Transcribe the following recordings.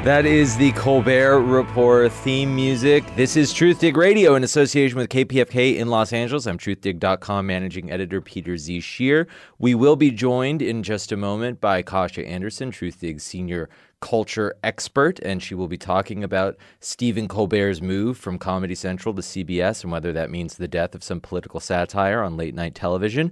That is the Colbert Report theme music. This is Truthdig Radio in association with KPFK in Los Angeles. I'm Truthdig.com managing editor Peter Z. Shear. We will be joined in just a moment by Kasia Anderson, Truthdig's senior culture expert, and she will be talking about Stephen Colbert's move from Comedy Central to CBS and whether that means the death of some political satire on late-night television.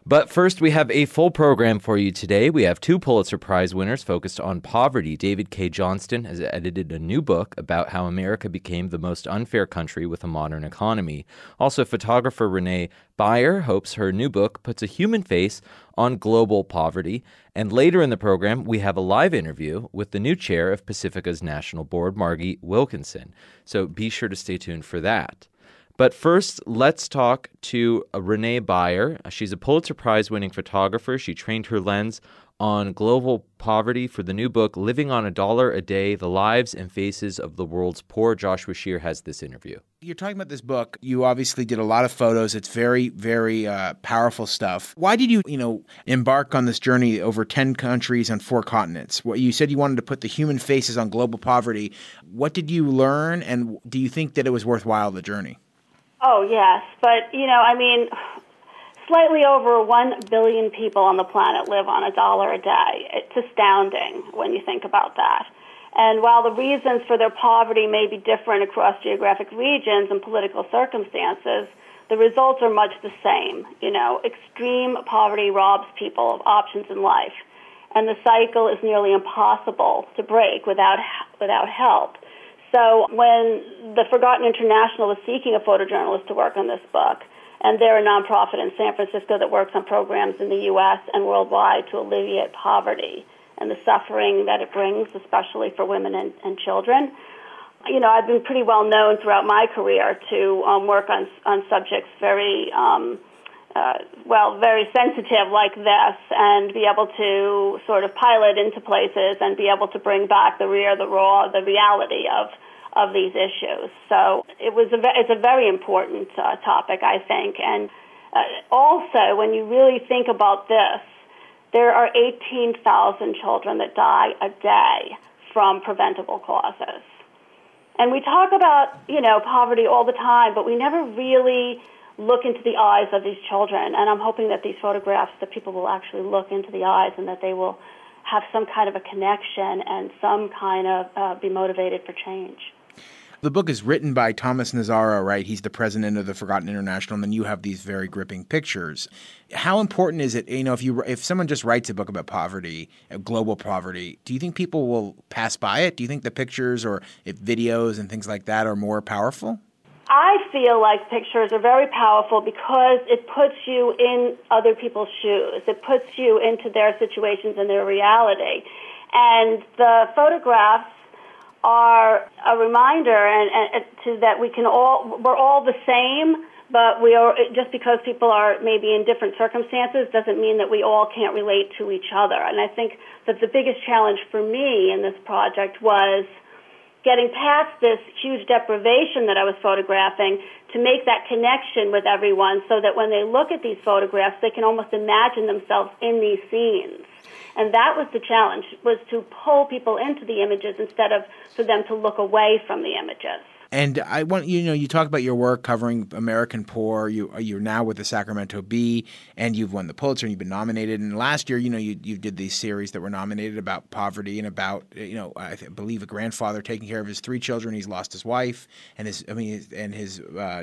But first, we have a full program for you today. We have 2 Pulitzer Prize winners focused on poverty. David K. Johnston has edited a new book about how America became the most unfair country with a modern economy. Also, photographer Renée Byer hopes her new book puts a human face on global poverty. And later in the program, we have a live interview with the new chair of Pacifica's National Board, Margie Wilkinson. So be sure to stay tuned for that. But first, let's talk to Renée Byer. She's a Pulitzer Prize-winning photographer. She trained her lens on global poverty for the new book, Living on $1 a Day, The Lives and Faces of the World's Poor. Joshua Shear has this interview. You're talking about this book. You obviously did a lot of photos. It's very, very powerful stuff. Why did you, embark on this journey over 10 countries on 4 continents? You said you wanted to put the human faces on global poverty. What did you learn, and do you think that it was worthwhile, the journey? Oh, yes. But, slightly over 1 billion people on the planet live on $1 a day. It's astounding when you think about that. And while the reasons for their poverty may be different across geographic regions and political circumstances, the results are much the same. Extreme poverty robs people of options in life, and the cycle is nearly impossible to break without help. So when the Forgotten International was seeking a photojournalist to work on this book, and they're a nonprofit in San Francisco that works on programs in the U.S. and worldwide to alleviate poverty and the suffering that it brings, especially for women and children. I've been pretty well known throughout my career to work on subjects very sensitive like this, and be able to sort of pilot into places and be able to bring back the reality of these issues. So it's a very important topic, I think. And also, when you really think about this, there are 18,000 children that die a day from preventable causes. And we talk about, poverty all the time, but we never really look into the eyes of these children. And I'm hoping that these photographs, that people will actually look into the eyes and that they will have some kind of a connection and some kind of be motivated for change. The book is written by Thomas Nazaro, right? He's the president of the Forgotten International, and then you have these very gripping pictures. How important is it, if someone just writes a book about poverty, global poverty, do you think people will pass by it? Do you think the pictures or videos and things like that are more powerful? I feel like pictures are very powerful because it puts you in other people's shoes. It puts you into their situations and their reality. And the photographs are a reminder and to that we're all the same, but we are, just because people are maybe in different circumstances doesn't mean that we all can't relate to each other. And I think that the biggest challenge for me in this project was getting past this huge deprivation that I was photographing to make that connection with everyone so that when they look at these photographs, they can almost imagine themselves in these scenes. And that was the challenge, was to pull people into the images instead of for them to look away from the images. And I want you talk about your work covering American poor. You're now with the Sacramento Bee, and you've won the Pulitzer, and you've been nominated. And last year, you did these series that were nominated about poverty and about I believe a grandfather taking care of his 3 children. He's lost his wife, and his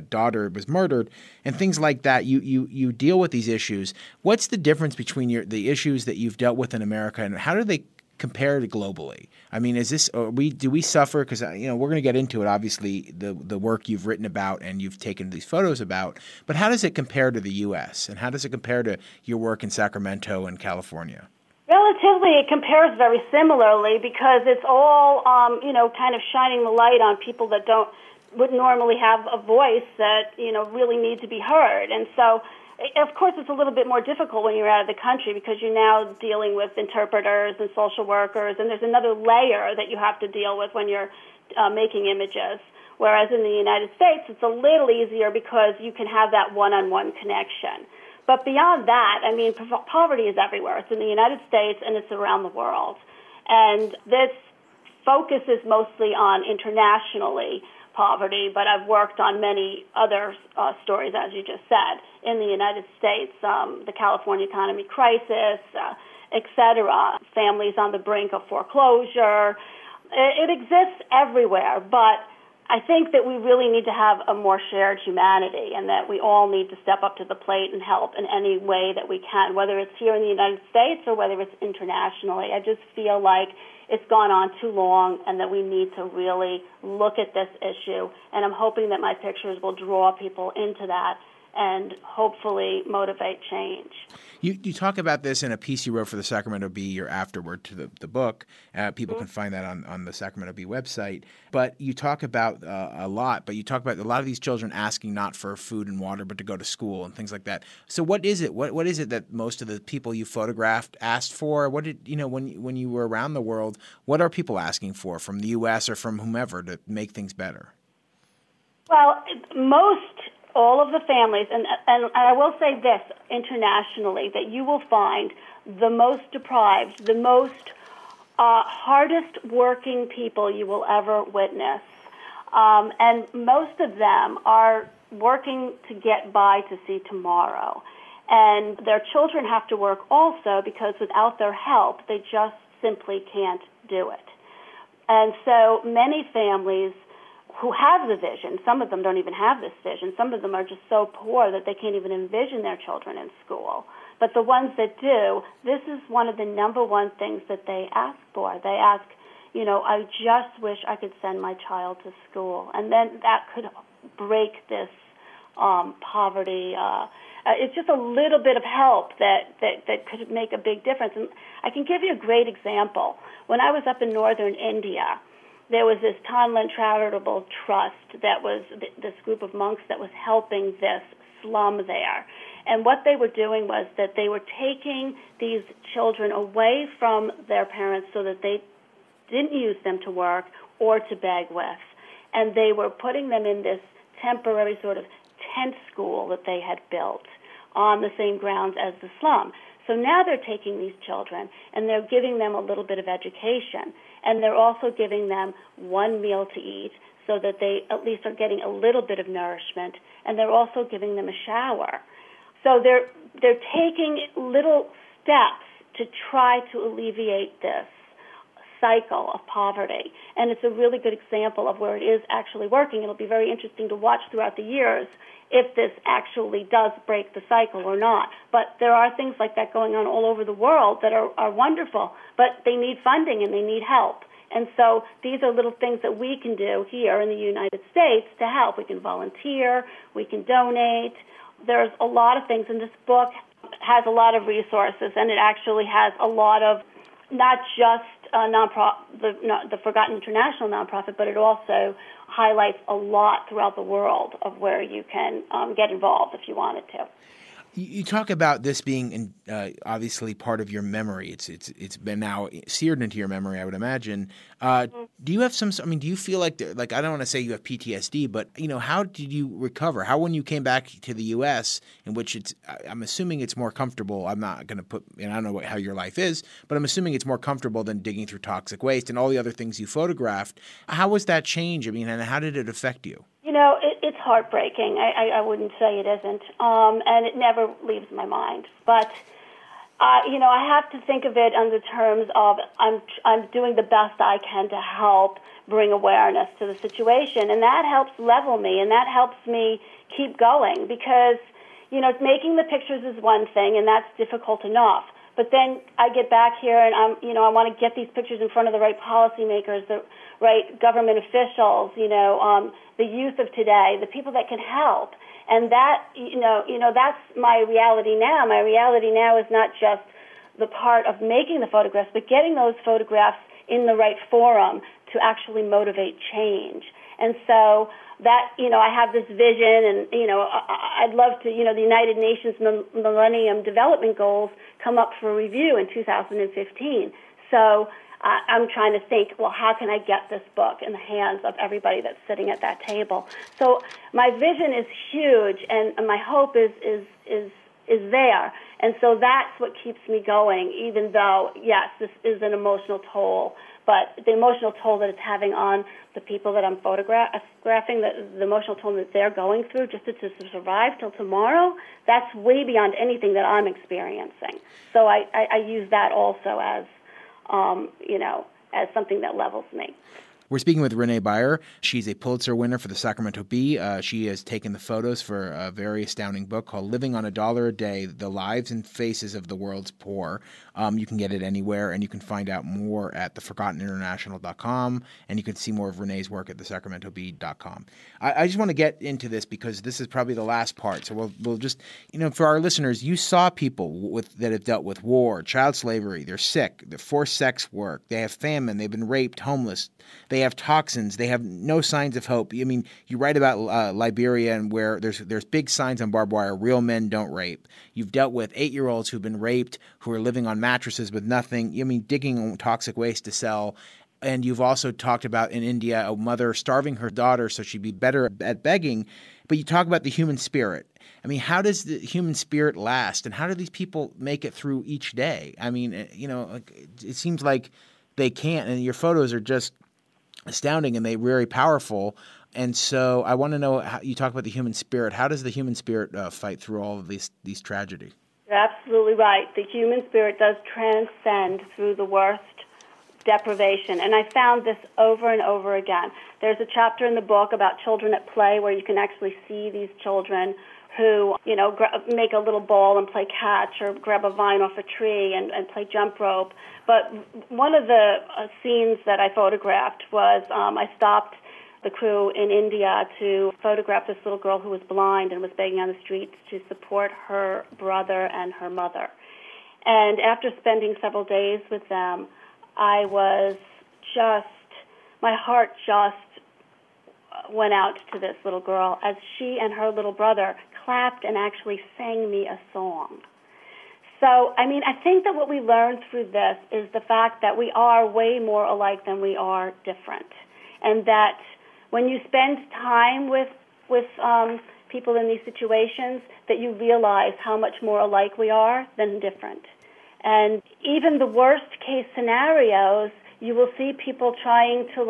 daughter was murdered, and things like that. You deal with these issues. What's the difference between the issues that you've dealt with in America, and how do they compare to globally? I mean, do we suffer? Because we're going to get into it. Obviously, the work you've written about and you've taken these photos about. But how does it compare to the U.S. and how does it compare to your work in Sacramento and California? Relatively, it compares very similarly because it's all kind of shining the light on people that wouldn't normally have a voice that really need to be heard. And so, of course, it's a little bit more difficult when you're out of the country because you're now dealing with interpreters and social workers, and there's another layer that you have to deal with when you're making images. Whereas in the United States, it's a little easier because you can have that one-on-one connection. But beyond that, I mean, poverty is everywhere. It's in the United States and it's around the world. And this focuses mostly on internationally poverty, but I've worked on many other stories, as you just said, in the United States, the California economy crisis, et cetera, families on the brink of foreclosure. It exists everywhere, but I think that we really need to have a more shared humanity, and that we all need to step up to the plate and help in any way that we can, whether it's here in the United States or whether it's internationally. I just feel like it's gone on too long and that we need to really look at this issue, and I'm hoping that my pictures will draw people into that and hopefully motivate change. You talk about this in a piece you wrote for the Sacramento Bee, your afterword to the book. People can find that on the Sacramento Bee website. But you talk about a lot of these children asking not for food and water, but to go to school and things like that. So what is it? What is it that most of the people you photographed asked for? What did when you were around the world? What are people asking for from the U.S. or from whomever to make things better? Well, all of the families, and I will say this internationally, that you will find the most deprived, the most hardest working people you will ever witness. And most of them are working to get by to see tomorrow. And their children have to work also because without their help, they just simply can't do it. And so many families who have the vision, some of them don't even have this vision. Some of them are just so poor that they can't even envision their children in school. But the ones that do, this is one of the number one things that they ask for. They ask, I just wish I could send my child to school. And then that could break this poverty. It's just a little bit of help that could make a big difference. And I can give you a great example. When I was up in northern India, there was this Tonlin Charitable Trust that was this group of monks that was helping this slum there. And what they were doing was that they were taking these children away from their parents so that they didn't use them to work or to beg with. And they were putting them in this temporary sort of tent school that they had built on the same grounds as the slum. So now they're taking these children and they're giving them a little bit of education. And they're also giving them one meal to eat so that they at least are getting a little bit of nourishment. And they're also giving them a shower. So they're taking little steps to try to alleviate this cycle of poverty. And it's a really good example of where it is actually working. It'll be very interesting to watch throughout the years if this actually does break the cycle or not. But there are things like that going on all over the world that are wonderful, but they need funding and they need help. And so these are little things that we can do here in the United States to help. We can volunteer, we can donate. There's a lot of things, and this book has a lot of resources, and it actually has a lot of not just the Forgotten International nonprofit, but it also highlights a lot throughout the world of where you can get involved if you wanted to. You talk about this being obviously part of your memory. It's been now seared into your memory, I would imagine. Do you have do you feel like I don't want to say you have PTSD, but how did you recover? How, when you came back to the U.S., in which I'm assuming it's more comfortable. I'm not going to put, and I don't know how your life is, but I'm assuming it's more comfortable than digging through toxic waste and all the other things you photographed. How was that change? and how did it affect you? It's heartbreaking. I wouldn't say it isn't, and it never leaves my mind. But I have to think of it in the terms of I'm doing the best I can to help bring awareness to the situation, and that helps level me, and that helps me keep going because making the pictures is one thing, and that's difficult enough. But then I get back here, and I want to get these pictures in front of the right policymakers, the right government officials, the youth of today, the people that can help. And that, that's my reality now. My reality now is not just the part of making the photographs, but getting those photographs in the right forum to actually motivate change. And so that, I have this vision, and, I'd love to, the United Nations Millennium Development Goals come up for review in 2015. So I'm trying to think, well, how can I get this book in the hands of everybody that's sitting at that table? So my vision is huge, and my hope is there. And so that's what keeps me going, even though, yes, this is an emotional toll. but the emotional toll that it's having on the people that I'm photographing, the emotional toll that they're going through just to survive till tomorrow, that's way beyond anything that I'm experiencing. So I use that also as, as something that levels me. We're speaking with Renée Byer. She's a Pulitzer winner for the Sacramento Bee. She has taken the photos for a very astounding book called Living on $1 a Day, The Lives and Faces of the World's Poor. You can get it anywhere, and you can find out more at theforgotteninternational.com, and you can see more of Renée's work at thesacramentobee.com. I just want to get into this because this is probably the last part. So we'll just, for our listeners, you saw people that have dealt with war, child slavery, they're sick, they're forced sex work, they have famine, they've been raped, homeless, they have toxins. They have no signs of hope. I mean, you write about Liberia and where there's big signs on barbed wire, real men don't rape. You've dealt with 8-year-olds who've been raped, who are living on mattresses with nothing, digging toxic waste to sell. And you've also talked about in India a mother starving her daughter so she'd be better at begging. But you talk about the human spirit. I mean, how does the human spirit last? And how do these people make it through each day? I mean, it seems like they can't. And your photos are just astounding and they're very powerful. And so I want to know, how you talk about the human spirit. How does the human spirit fight through all of these tragedies? You're absolutely right. The human spirit does transcend through the worst deprivation. And I found this over and over again. There's a chapter in the book about children at play where you can actually see these children who, make a little ball and play catch or grab a vine off a tree and play jump rope. But one of the scenes that I photographed was I stopped the crew in India to photograph this little girl who was blind and was begging on the streets to support her brother and her mother. And after spending several days with them, my heart just went out to this little girl as she and her little brother clapped and actually sang me a song. So, I think that what we learned through this is the fact that we are way more alike than we are different. And that when you spend time with people in these situations, that you realize how much more alike we are than different. And even the worst case scenarios, you will see people trying to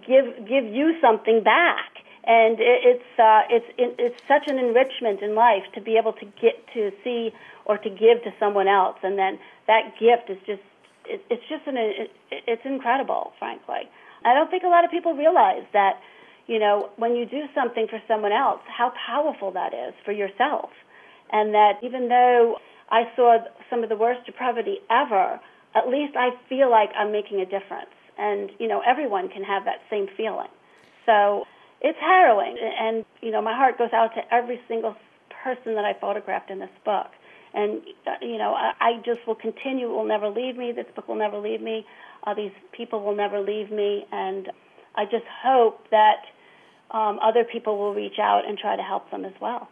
give you something back. And it's such an enrichment in life to be able to get to see or to give to someone else, and then that gift is it's incredible, frankly. I don't think a lot of people realize that, when you do something for someone else, how powerful that is for yourself, and that even though I saw some of the worst depravity ever, at least I feel like I'm making a difference, and everyone can have that same feeling. So it's harrowing, and, my heart goes out to every single person that I photographed in this book. And, I just will continue. It will never leave me. This book will never leave me. These people will never leave me. And I just hope that other people will reach out and try to help them as well.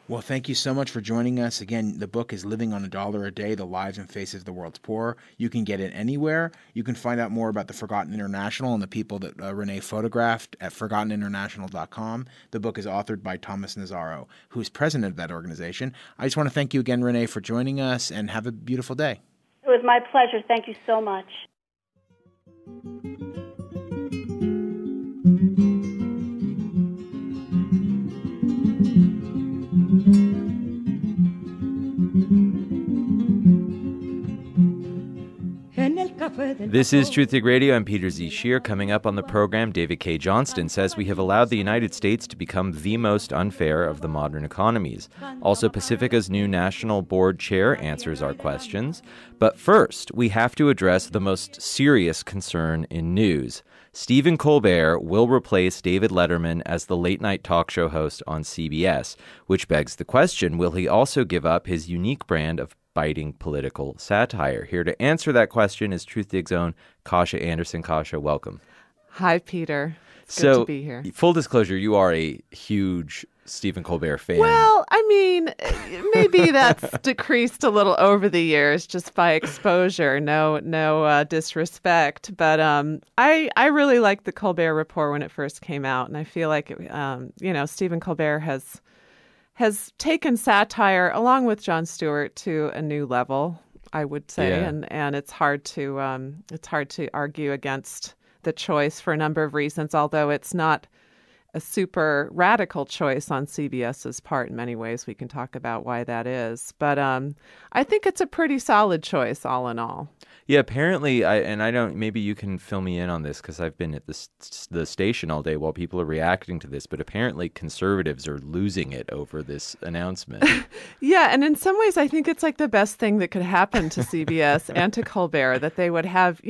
Well, thank you so much for joining us. Again, the book is Living on $1 a Day, The Lives and Faces of the World's Poor. You can get it anywhere. You can find out more about the Forgotten International and the people that Renée photographed at forgotteninternational.com. The book is authored by Thomas Nazzaro, who's president of that organization. I just want to thank you again, Renée, for joining us, and have a beautiful day. It was my pleasure. Thank you so much. This is Truthdig Radio. I'm Peter Z. Shear. Coming up on the program, David K. Johnston says we have allowed the United States to become the most unfair of the modern economies. Also, Pacifica's new National Board Chair answers our questions. But first, we have to address the most serious concern in news. Stephen Colbert will replace David Letterman as the late-night talk show host on CBS, which begs the question, will he also give up his unique brand of biting political satire? Here to answer that question is Truthdig's own Kasha Anderson. Kasha, welcome. Hi, Peter. It's good to be here. Full disclosure, you are a huge Stephen Colbert fan. Well, maybe that's decreased a little over the years just by exposure. No disrespect. But I really liked the Colbert Report when it first came out. And I feel like, Stephen Colbert has taken satire, along with Jon Stewart, to a new level. I would say, Yeah. and it's hard to argue against the choice for a number of reasons. Although it's not a super radical choice on CBS's part in many ways. We can talk about why that is. But I think it's a pretty solid choice all in all. Yeah, apparently, maybe you can fill me in on this because I've been at the station all day while people are reacting to this, but apparently conservatives are losing it over this announcement. Yeah, and in some ways, I think it's like the best thing that could happen to CBS and to Colbert, that they would have,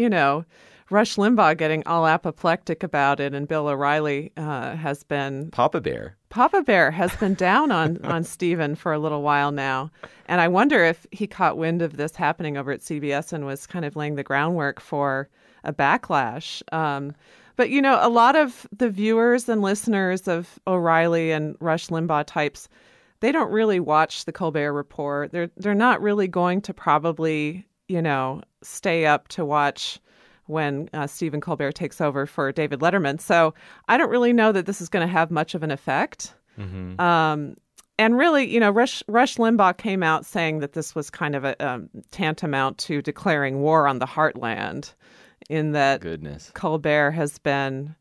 Rush Limbaugh getting all apoplectic about it, and Bill O'Reilly has been... Papa Bear has been down on Stephen for a little while now. And I wonder if he caught wind of this happening over at CBS and was kind of laying the groundwork for a backlash. But, a lot of the viewers and listeners of O'Reilly and Rush Limbaugh types, they don't really watch the Colbert Report. They're not really going to probably, stay up to watch when Stephen Colbert takes over for David Letterman. So I don't really know that this is going to have much of an effect. Mm-hmm. And really, Rush Limbaugh came out saying that this was kind of a tantamount to declaring war on the heartland, in that Colbert has been,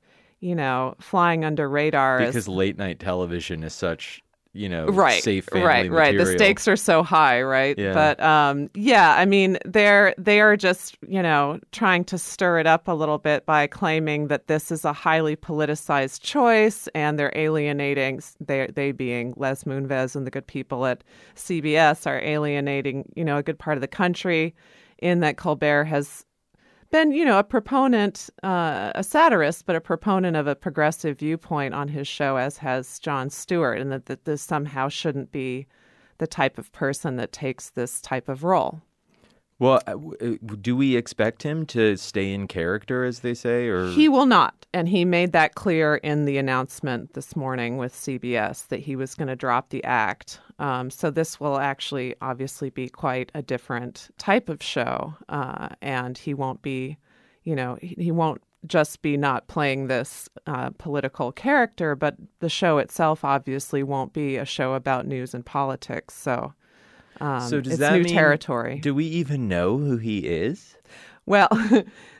flying under radar. Because late night television is such... right, safe family material. The stakes are so high, right? Yeah. But I mean, they are just trying to stir it up a little bit by claiming that this is a highly politicized choice, and they're alienating. They being Les Moonves and the good people at CBS are alienating a good part of the country, in that Colbert has been, a proponent, a satirist, but a proponent of a progressive viewpoint on his show, as has Jon Stewart, and that this somehow shouldn't be the type of person that takes this type of role. Well, do we expect him to stay in character, as they say, or he will not? And he made that clear in the announcement this morning with CBS that he was going to drop the act. So this will actually obviously be quite a different type of show, and he won't be, he won't just be not playing this political character, but the show itself obviously won't be a show about news and politics. So does it's that new mean, territory. Do we even know who he is? Well,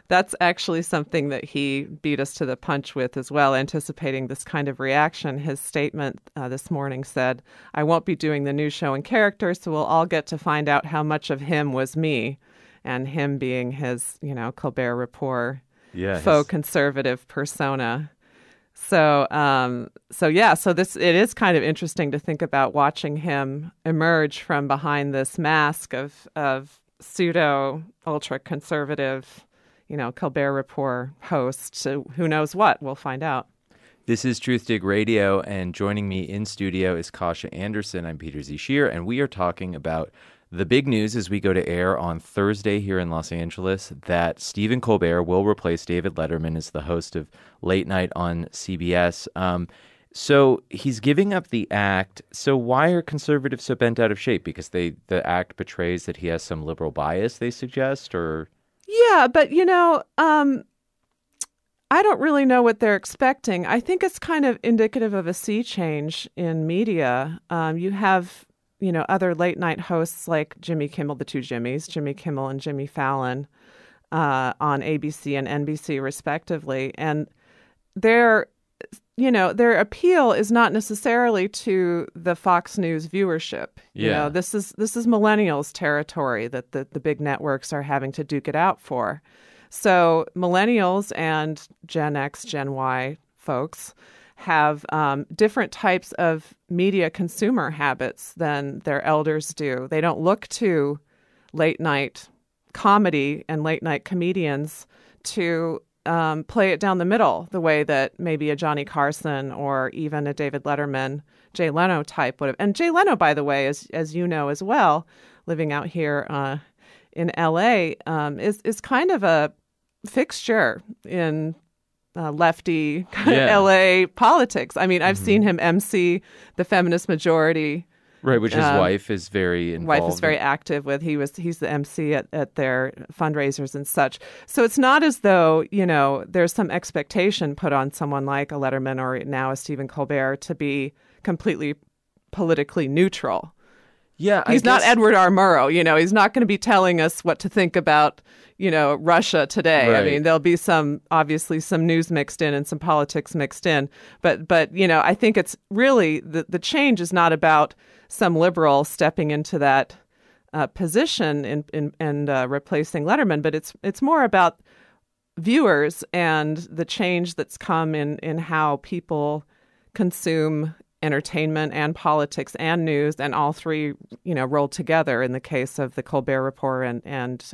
that's actually something that he beat us to the punch with as well, anticipating this kind of reaction. His statement this morning said, "I won't be doing the new show in character, so we'll all get to find out how much of him was me," and him being his, Colbert Report faux conservative persona. So this, it is kind of interesting to think about watching him emerge from behind this mask of pseudo ultra conservative, Colbert Report host. So who knows what? We'll find out. This is Truthdig Radio, and joining me in studio is Kasia Anderson. I'm Peter Z. Shear, and we are talking about the big news as we go to air on Thursday here in Los Angeles, that Stephen Colbert will replace David Letterman as the host of Late Night on CBS. So he's giving up the act. So why are conservatives so bent out of shape? Because the act betrays that he has some liberal bias, they suggest, or... Yeah, but, I don't really know what they're expecting. I think it's kind of indicative of a sea change in media. You have... other late night hosts like Jimmy Kimmel, the two Jimmys, Jimmy Kimmel and Jimmy Fallon, on ABC and NBC respectively. And their appeal is not necessarily to the Fox News viewership. This is millennials territory that the big networks are having to duke it out for. So millennials and Gen X, Gen Y folks have different types of media consumer habits than their elders do. They don't look to late night comedy and late night comedians to play it down the middle the way that maybe a Johnny Carson or even a David Letterman, Jay Leno type would have. And Jay Leno, by the way, as you know as well, living out here in LA, is kind of a fixture in lefty LA politics. I mean, I've seen him MC the Feminist Majority. Right, which his wife is very involved. Wife is very active with. He's the MC at their fundraisers and such. So it's not as though, there's some expectation put on someone like a Letterman or now a Stephen Colbert to be completely politically neutral. Yeah, he's not Edward R. Murrow. He's not going to be telling us what to think about, Russia today. Right. I mean, there'll be obviously some news mixed in and some politics mixed in. But I think it's really the change is not about some liberal stepping into that position and replacing Letterman, but it's more about viewers and the change that's come in how people consume entertainment and politics and news, and all three, rolled together in the case of the Colbert Report and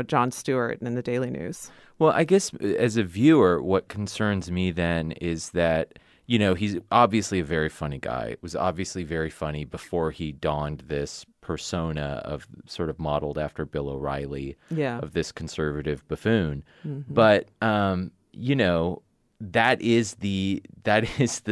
Jon Stewart and the Daily News. Well, I guess as a viewer, what concerns me then is that, he's obviously a very funny guy. It was obviously very funny before he donned this persona of sort of modeled after Bill O'Reilly, of this conservative buffoon. Mm-hmm. But, that is the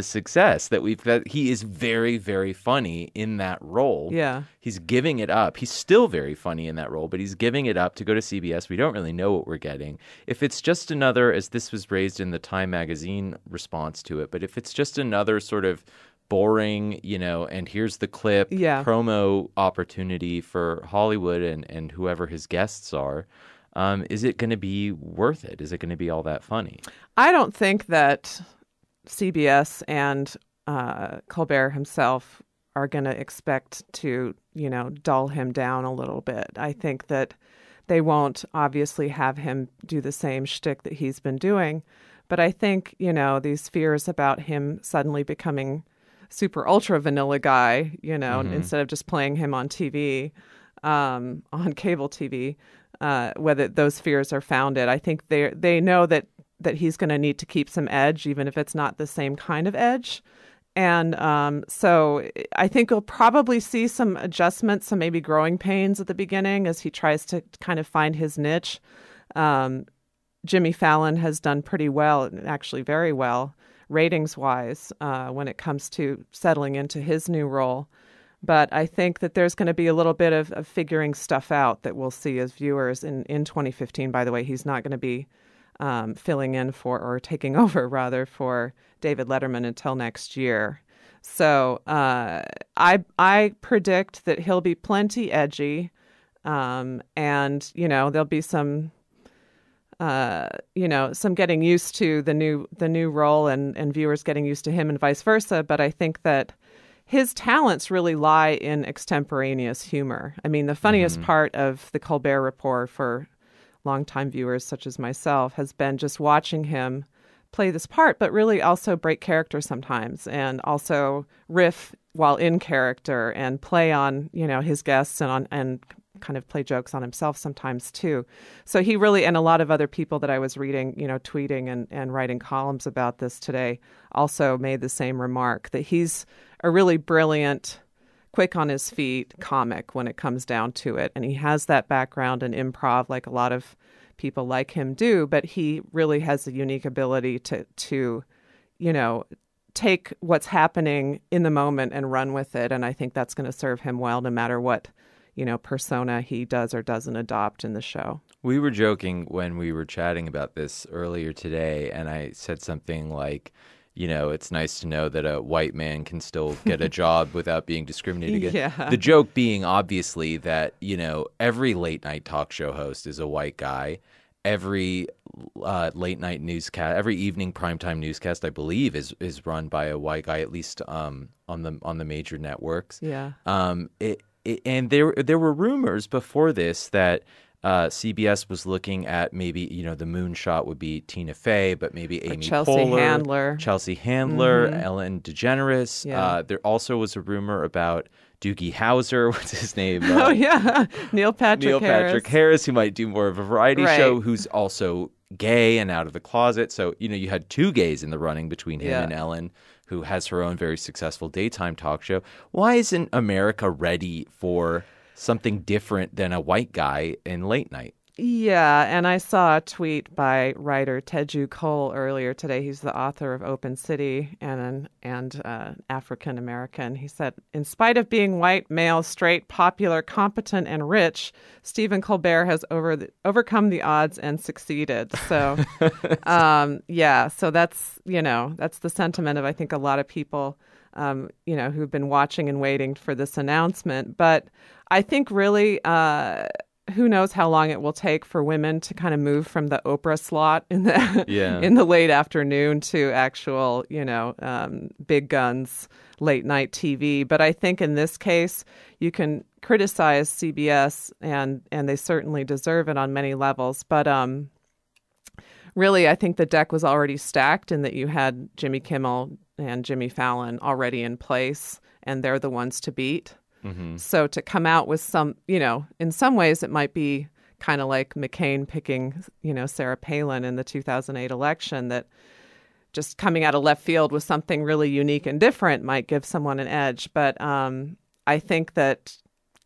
success that he is very, very funny in that role. Yeah. He's giving it up. He's still very funny in that role, but he's giving it up to go to CBS. We don't really know what we're getting. If it's just another, as this was raised in the Time magazine response to it, but if it's just another sort of boring, and here's the clip, promo opportunity for Hollywood and whoever his guests are, is it going to be worth it? Is it going to be all that funny? I don't think that CBS and Colbert himself are going to expect to, dull him down a little bit. I think that they won't obviously have him do the same shtick that he's been doing. But I think, these fears about him suddenly becoming super ultra vanilla guy, instead of just playing him on TV, on cable TV, whether those fears are founded. I think they know that he's going to need to keep some edge, even if it's not the same kind of edge. And so I think we'll probably see some adjustments, some maybe growing pains at the beginning as he tries to kind of find his niche. Jimmy Fallon has done pretty well, actually very well, ratings-wise, when it comes to settling into his new role. But I think that there's going to be a little bit of figuring stuff out that we'll see as viewers in 2015. By the way, he's not going to be filling in for, or taking over rather, for David Letterman until next year. So I predict that he'll be plenty edgy, and there'll be some getting used to the new role and viewers getting used to him and vice versa. But I think that his talents really lie in extemporaneous humor. I mean, the funniest part of the Colbert Report for longtime viewers such as myself has been just watching him play this part, but really also break character sometimes and also riff while in character and play on, his guests and kind of play jokes on himself sometimes too. So he really, and a lot of other people that I was reading, tweeting and writing columns about this today, also made the same remark that he's a really brilliant, quick on his feet comic when it comes down to it. And he has that background in improv like a lot of people like him do, but he really has a unique ability to take what's happening in the moment and run with it. And I think that's going to serve him well no matter what persona he does or doesn't adopt in the show. We were joking when we were chatting about this earlier today, and I said something like, it's nice to know that a white man can still get a job without being discriminated against. Yeah. The joke being obviously that, every late night talk show host is a white guy. Every late night newscast, every evening primetime newscast, I believe, is run by a white guy, at least on the major networks. Yeah. And there were rumors before this that CBS was looking at maybe, the moonshot would be Tina Fey, but maybe Amy Poehler, Chelsea Handler, Ellen DeGeneres. Yeah. There also was a rumor about Doogie Howser, what's his name? Neil Patrick Harris, who might do more of a variety show, who's also gay and out of the closet. So, you had two gays in the running between him and Ellen, who has her own very successful daytime talk show. Why isn't America ready for something different than a white guy in late night? Yeah, and I saw a tweet by writer Teju Cole earlier today. He's the author of Open City and African American. He said, in spite of being white, male, straight, popular, competent, and rich, Stephen Colbert has overcome the odds and succeeded. So, so that's the sentiment of, I think, a lot of people, who've been watching and waiting for this announcement. But I think really, who knows how long it will take for women to kind of move from the Oprah slot in the late afternoon to actual, big guns, late night TV. But I think in this case, you can criticize CBS, and they certainly deserve it on many levels. But really, I think the deck was already stacked in that you had Jimmy Kimmel and Jimmy Fallon already in place, and they're the ones to beat. Mm-hmm. So to come out with some, in some ways it might be kind of like McCain picking, Sarah Palin in the 2008 election, that just coming out of left field with something really unique and different might give someone an edge. But I think that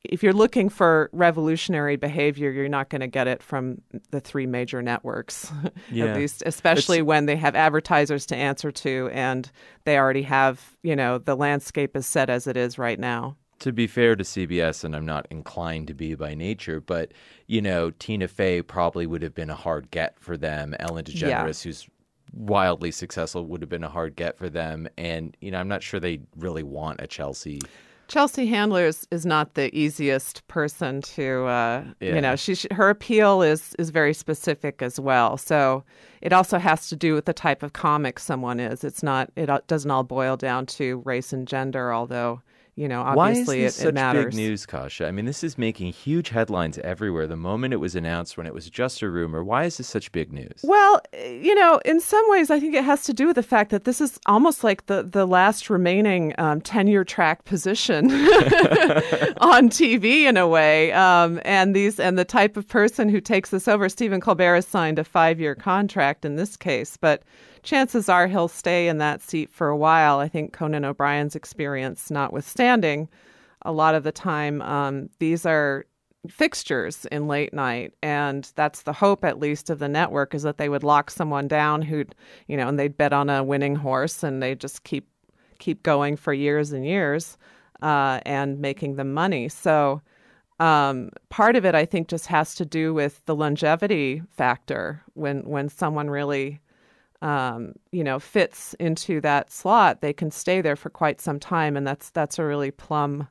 if you're looking for revolutionary behavior, you're not going to get it from the three major networks, at least, especially when they have advertisers to answer to and they already have, the landscape is set as it is right now. To be fair to CBS, and I'm not inclined to be by nature, but, Tina Fey probably would have been a hard get for them. Ellen DeGeneres, who's wildly successful, would have been a hard get for them. And, I'm not sure they really want a Chelsea. Chelsea Handler is not the easiest person to, her appeal is very specific as well. So it also has to do with the type of comic someone is. It doesn't all boil down to race and gender, although, obviously Why is this it such matters. Big news, Kasia? I mean, this is making huge headlines everywhere. The moment it was announced, when it was just a rumor, why is this such big news? Well, in some ways, I think it has to do with the fact that this is almost like the last remaining tenure track position on TV in a way. And the type of person who takes this over, Stephen Colbert has signed a 5-year contract in this case, but chances are he'll stay in that seat for a while. I think Conan O'Brien's experience notwithstanding, a lot of the time these are fixtures in late night. And that's the hope, at least, of the network, is that they would lock someone down who'd, and they'd bet on a winning horse and they just keep going for years and years and making them money. So part of it, I think, just has to do with the longevity factor. When someone really fits into that slot, they can stay there for quite some time, and that's a really plum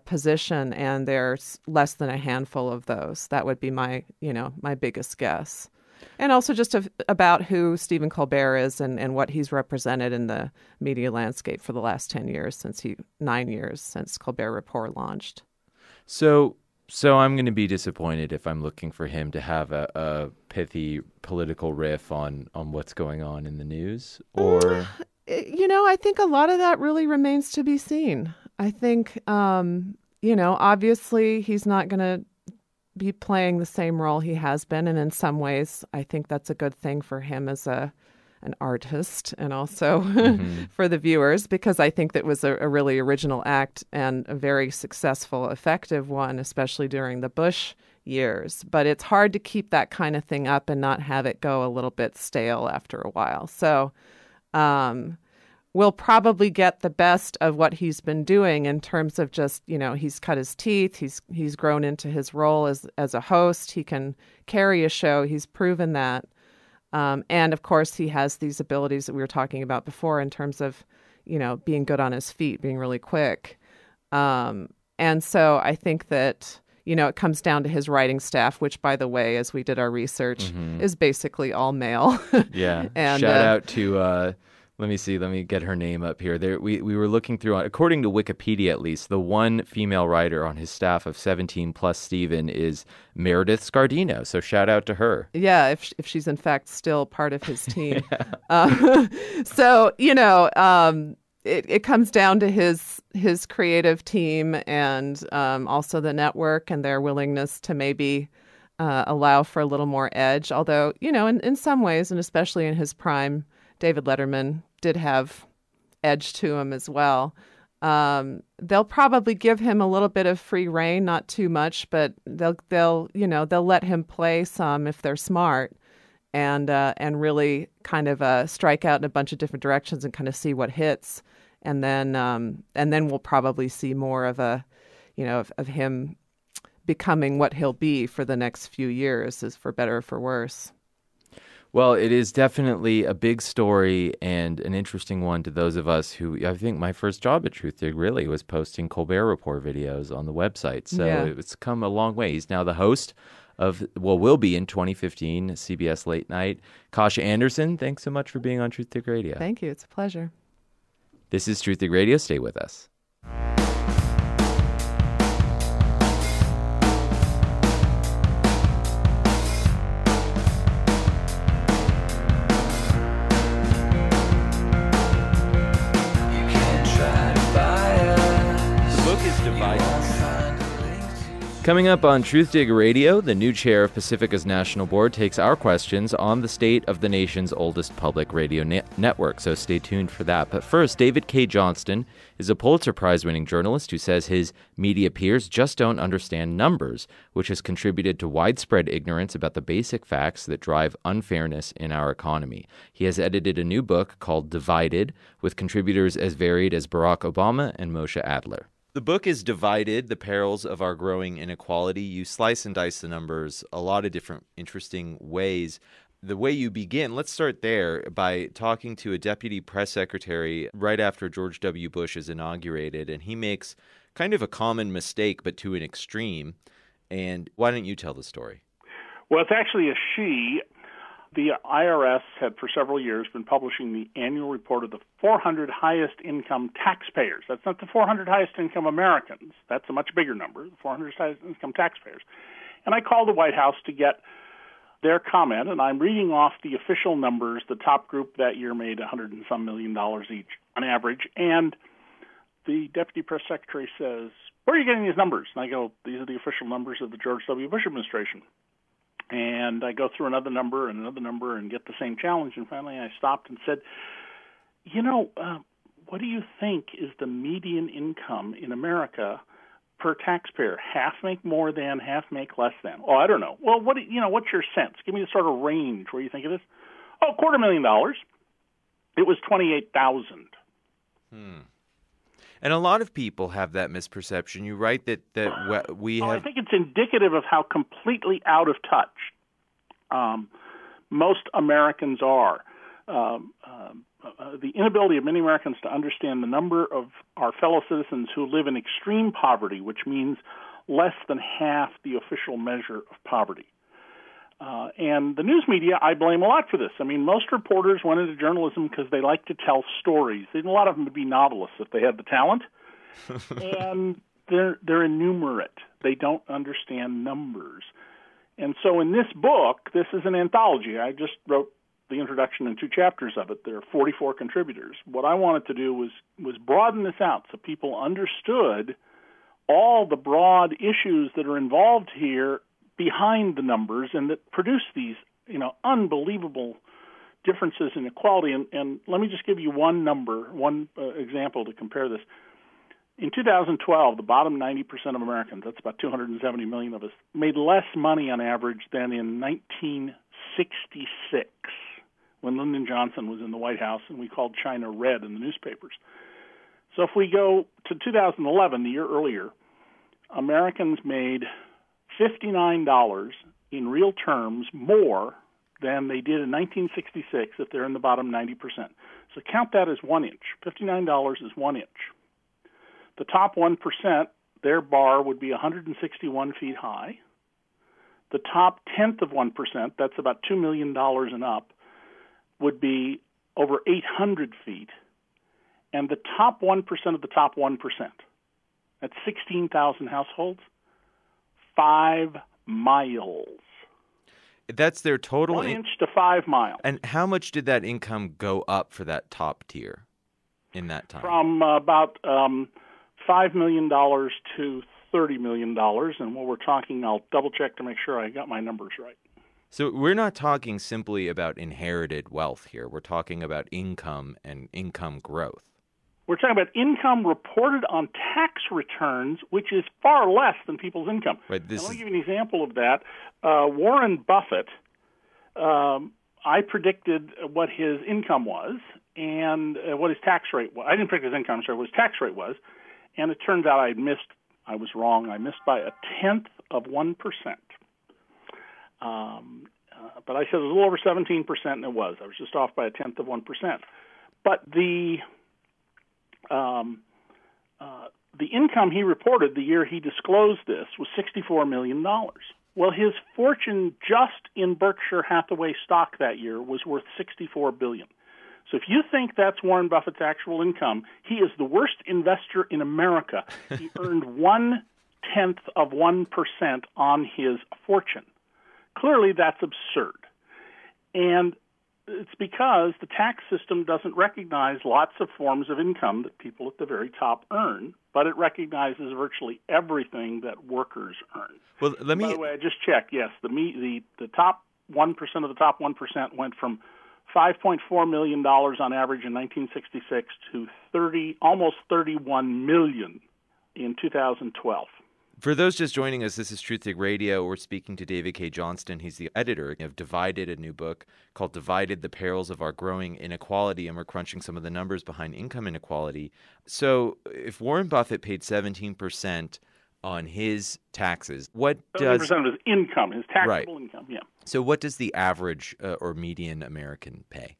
position. And there's less than a handful of those. That would be my biggest guess. And also just about who Stephen Colbert is and what he's represented in the media landscape for the last 10 years, 9 years since Colbert Report launched. So I'm going to be disappointed if I'm looking for him to have a pithy political riff on what's going on in the news, or I think a lot of that really remains to be seen. I think obviously he's not going to be playing the same role he has been, and in some ways I think that's a good thing for him as an artist, and also for the viewers, because I think that was a really original act and a very successful, effective one, especially during the Bush years. But it's hard to keep that kind of thing up and not have it go a little bit stale after a while. So we'll probably get the best of what he's been doing in terms of just, he's cut his teeth, he's grown into his role as a host, he can carry a show, he's proven that. And of course, he has these abilities that we were talking about before in terms of, being good on his feet, being really quick. And so I think that, it comes down to his writing staff, which, by the way, as we did our research, is basically all male. Yeah. And shout out to, let me get her name up here. There, we were looking through, according to Wikipedia at least, the one female writer on his staff of 17 plus Stephen is Meredith Scardino. So shout out to her. Yeah, if she's in fact still part of his team. It comes down to his creative team and also the network and their willingness to maybe allow for a little more edge. Although, in some ways, and especially in his prime, David Letterman did have edge to him as well. They'll probably give him a little bit of free rein, not too much, but they'll let him play some if they're smart, and really kind of strike out in a bunch of different directions and kind of see what hits, and then we'll probably see more of of him becoming what he'll be for the next few years, is for better or for worse. Well, it is definitely a big story and an interesting one to those of us who, I think my first job at Truthdig really was posting Colbert Report videos on the website. So It's come a long way. He's now the host of, will be in 2015, CBS Late Night. Kasha Anderson, thanks so much for being on Truthdig Radio. Thank you. It's a pleasure. This is Truthdig Radio. Stay with us. Coming up on Truthdig Radio, the new chair of Pacifica's National Board takes our questions on the state of the nation's oldest public radio network, so stay tuned for that. But first, David K. Johnston is a Pulitzer Prize-winning journalist who says his media peers just don't understand numbers, which has contributed to widespread ignorance about the basic facts that drive unfairness in our economy. He has edited a new book called Divided, with contributors as varied as Barack Obama and Moshe Adler. The book is Divided, The Perils of Our Growing Inequality. You slice and dice the numbers a lot of different interesting ways. The way you begin, let's start there by talking to a deputy press secretary right after George W. Bush is inaugurated, and he makes kind of a common mistake, but to an extreme. And why don't you tell the story? Well, it's actually a she. The IRS had for several years been publishing the annual report of the 400 highest income taxpayers. That's not the 400 highest income Americans. That's a much bigger number, the 400 highest income taxpayers. And I called the White House to get their comment, and I'm reading off the official numbers. The top group that year made $100 and some million each on average. And the deputy press secretary says, "Where are you getting these numbers?" And I go, "These are the official numbers of the George W. Bush administration." And I go through another number and get the same challenge. And finally I stopped and said, what do you think is the median income in America per taxpayer? Half make more than, half make less than? Oh, I don't know. Well, what's your sense? Give me the sort of range where you think it is. Oh, $250,000. It was $28,000. And a lot of people have that misperception. You write that we have... I think it's indicative of how completely out of touch most Americans are. The inability of many Americans to understand the number of our fellow citizens who live in extreme poverty, which means less than half the official measure of poverty. And the news media, I blame a lot for this. I mean, most reporters went into journalism because they like to tell stories. A lot of them would be novelists if they had the talent. And they're innumerate. They don't understand numbers. And so in this book, this is an anthology. I just wrote the introduction and 2 chapters of it. There are 44 contributors. What I wanted to do was broaden this out so people understood all the broad issues that are involved here behind the numbers and that produce these, unbelievable differences in equality. And let me just give you one example to compare this. In 2012, the bottom 90% of Americans, that's about 270 million of us, made less money on average than in 1966 when Lyndon Johnson was in the White House and we called China red in the newspapers. So if we go to 2011, the year earlier, Americans made $59 in real terms more than they did in 1966 if they're in the bottom 90%. So count that as 1 inch. $59 is 1 inch. The top 1%, their bar would be 161 feet high. The top tenth of 1%, that's about $2 million and up, would be over 800 feet. And the top 1% of the top 1%, that's 16,000 households, 5 miles. That's their total... 1 inch to 5 miles. And how much did that income go up for that top tier in that time? From about $5 million to $30 million. And what we're talking, I'll double-check to make sure I got my numbers right. So we're not talking simply about inherited wealth here. We're talking about income and income growth. We're talking about income reported on tax returns, which is far less than people's income. Right. Let me give you an example of that. Warren Buffett, I predicted what his income was and what his tax rate was. I didn't predict his income, sorry, what his tax rate was. And it turns out I was wrong. I missed by 1/10 of 1%. But I said it was a little over 17%, and it was. I was just off by 1/10 of 1%. But the income he reported the year he disclosed this was $64 million. Well, his fortune just in Berkshire Hathaway stock that year was worth $64 billion. So if you think that's Warren Buffett's actual income, he is the worst investor in America. He earned 1/10 of 1% on his fortune. Clearly, that's absurd. And it's because the tax system doesn't recognize lots of forms of income that people at the very top earn, but it recognizes virtually everything that workers earn. Well, By the way, I just checked. Yes, the top 1% of the top 1% went from $5.4 million on average in 1966 to almost $31 million in 2012. For those just joining us, this is Truthdig Radio. We're speaking to David K. Johnston. He's the editor of Divided, a new book called Divided, The Perils of Our Growing Inequality, and we're crunching some of the numbers behind income inequality. So if Warren Buffett paid 17% on his taxes, what does... 17% of his income, his taxable Right. income, yeah. So what does the average or median American pay?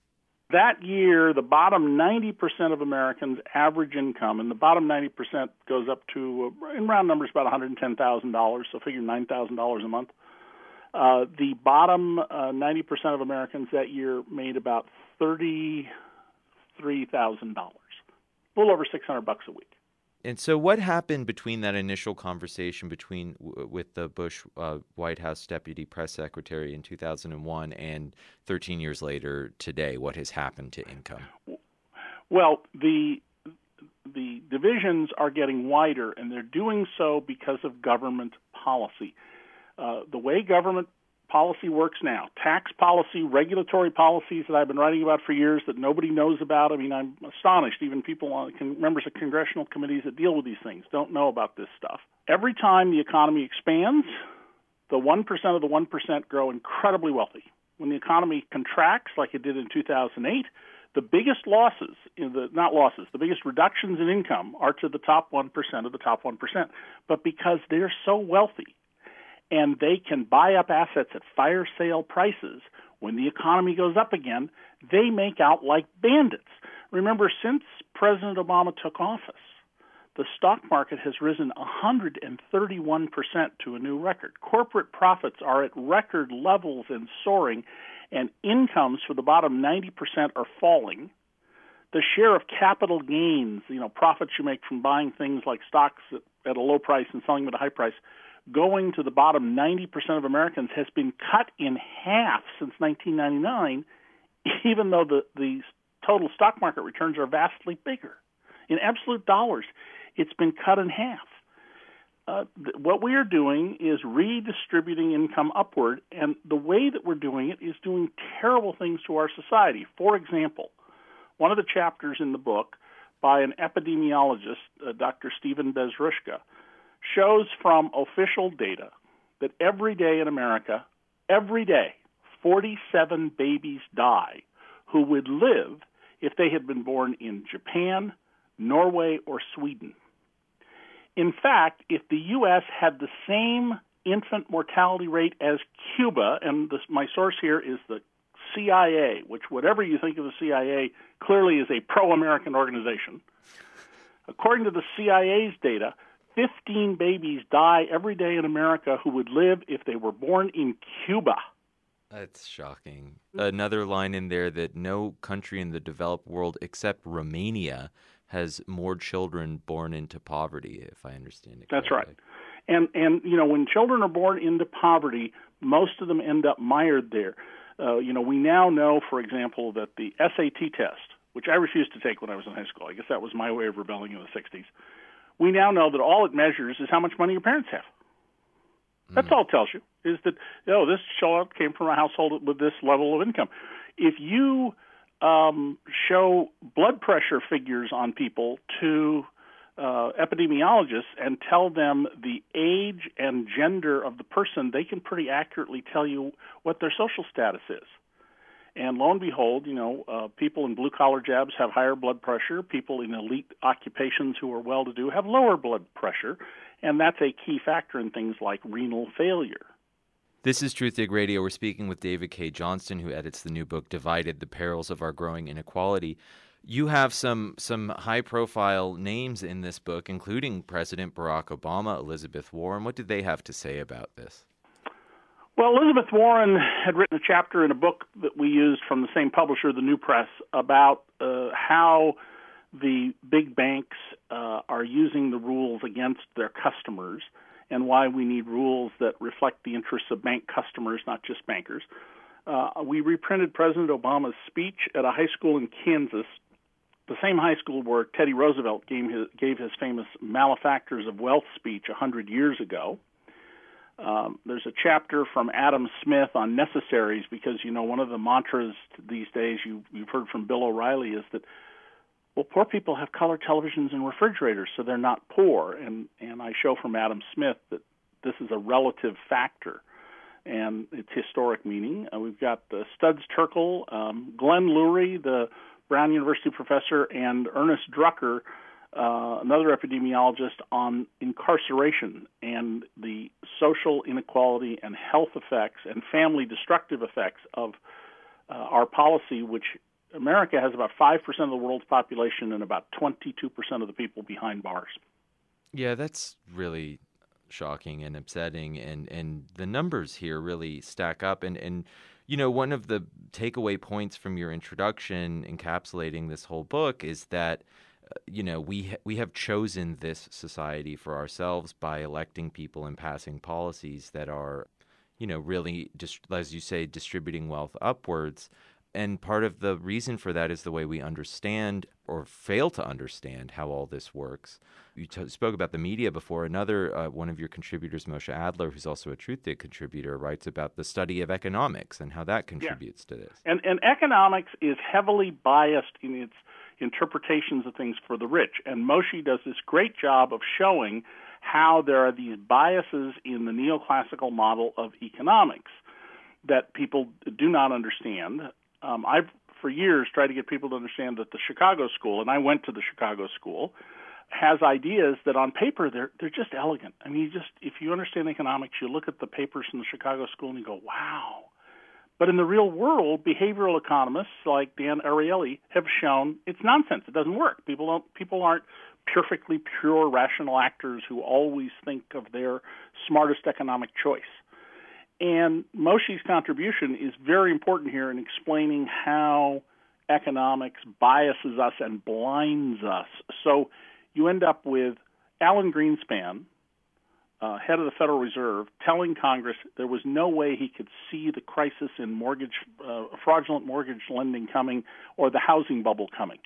That year, the bottom 90% of Americans' average income, and the bottom 90% goes up to, in round numbers, about $110,000, so figure $9,000 a month. The bottom 90% of Americans that year made about $33,000, a little over $600 a week. And so what happened between that initial conversation with the Bush White House Deputy Press Secretary in 2001 and 13 years later today? What has happened to income? Well, the divisions are getting wider, and they're doing so because of government policy. The way government policy works now, tax policy, regulatory policies that I've been writing about for years that nobody knows about. I mean, I'm astonished. Even members of congressional committees that deal with these things don't know about this stuff. Every time the economy expands, the 1% of the 1% grow incredibly wealthy. When the economy contracts, like it did in 2008, the biggest the biggest reductions in income are to the top 1% of the top 1%. But because they're so wealthy, and they can buy up assets at fire sale prices, when the economy goes up again, they make out like bandits. Remember, since President Obama took office, the stock market has risen 131% to a new record. Corporate profits are at record levels and soaring, and incomes for the bottom 90% are falling. The share of capital gains, profits you make from buying things like stocks at a low price and selling them at a high price, going to the bottom 90% of Americans has been cut in half since 1999, even though the total stock market returns are vastly bigger. In absolute dollars, it's been cut in half. What we are doing is redistributing income upward, and the way that we're doing it is doing terrible things to our society. For example, one of the chapters in the book by an epidemiologist, Dr. Stephen Bezrushka, shows from official data that every day in America, 47 babies die who would live if they had been born in Japan, Norway, or Sweden. In fact, if the U.S. had the same infant mortality rate as Cuba, and my source here is the CIA, which, whatever you think of the CIA, clearly is a pro-American organization. According to the CIA's data, 15 babies die every day in America who would live if they were born in Cuba. That's shocking. Another line in there that no country in the developed world except Romania has more children born into poverty, if I understand it correctly. That's right. And when children are born into poverty, most of them end up mired there. We now know, for example, that the SAT test, which I refused to take when I was in high school, I guess that was my way of rebelling in the 60s, we now know that all it measures is how much money your parents have. That's all it tells you, is that, this child came from a household with this level of income. If you show blood pressure figures on people to epidemiologists and tell them the age and gender of the person, they can pretty accurately tell you what their social status is. And lo and behold, people in blue-collar jobs have higher blood pressure. People in elite occupations who are well-to-do have lower blood pressure, and that's a key factor in things like renal failure. This is Truthdig Radio. We're speaking with David K. Johnston, who edits the new book, Divided, The Perils of Our Growing Inequality. You have some high-profile names in this book, including President Barack Obama, Elizabeth Warren. What did they have to say about this? Well, Elizabeth Warren had written a chapter in a book that we used from the same publisher, the New Press, about how the big banks are using the rules against their customers and why we need rules that reflect the interests of bank customers, not just bankers. We reprinted President Obama's speech at a high school in Kansas, the same high school where Teddy Roosevelt gave his famous Malefactors of Wealth speech 100 years ago. There's a chapter from Adam Smith on necessaries because, one of the mantras these days you've heard from Bill O'Reilly is that, well, poor people have color televisions and refrigerators, so they're not poor. And I show from Adam Smith that this is a relative factor, and it's historic meaning. We've got Studs Terkel, Glenn Lurie, the Brown University professor, and Ernest Drucker, another epidemiologist, on incarceration and the social inequality and health effects and family destructive effects of our policy, which America has about 5% of the world's population and about 22% of the people behind bars. Yeah, that's really shocking and upsetting, and the numbers here really stack up. And one of the takeaway points from your introduction encapsulating this whole book is that we have chosen this society for ourselves by electing people and passing policies that are, really, as you say, distributing wealth upwards. And part of the reason for that is the way we understand or fail to understand how all this works. You spoke about the media before. Another one of your contributors, Moshe Adler, who's also a Truthdig contributor, writes about the study of economics and how that contributes to this. And economics is heavily biased in its interpretations of things for the rich. And Moshe does this great job of showing how there are these biases in the neoclassical model of economics that people do not understand. I've, for years, tried to get people to understand that the Chicago School, and I went to the Chicago School, has ideas that on paper they're just elegant. I mean, if you understand economics, you look at the papers from the Chicago School and you go, wow. But in the real world, behavioral economists like Dan Ariely have shown it's nonsense. It doesn't work. People aren't perfectly pure rational actors who always think of their smartest economic choice. And Moshe's contribution is very important here in explaining how economics biases us and blinds us. So you end up with Alan Greenspan, head of the Federal Reserve, telling Congress there was no way he could see the crisis in fraudulent mortgage lending coming or the housing bubble coming.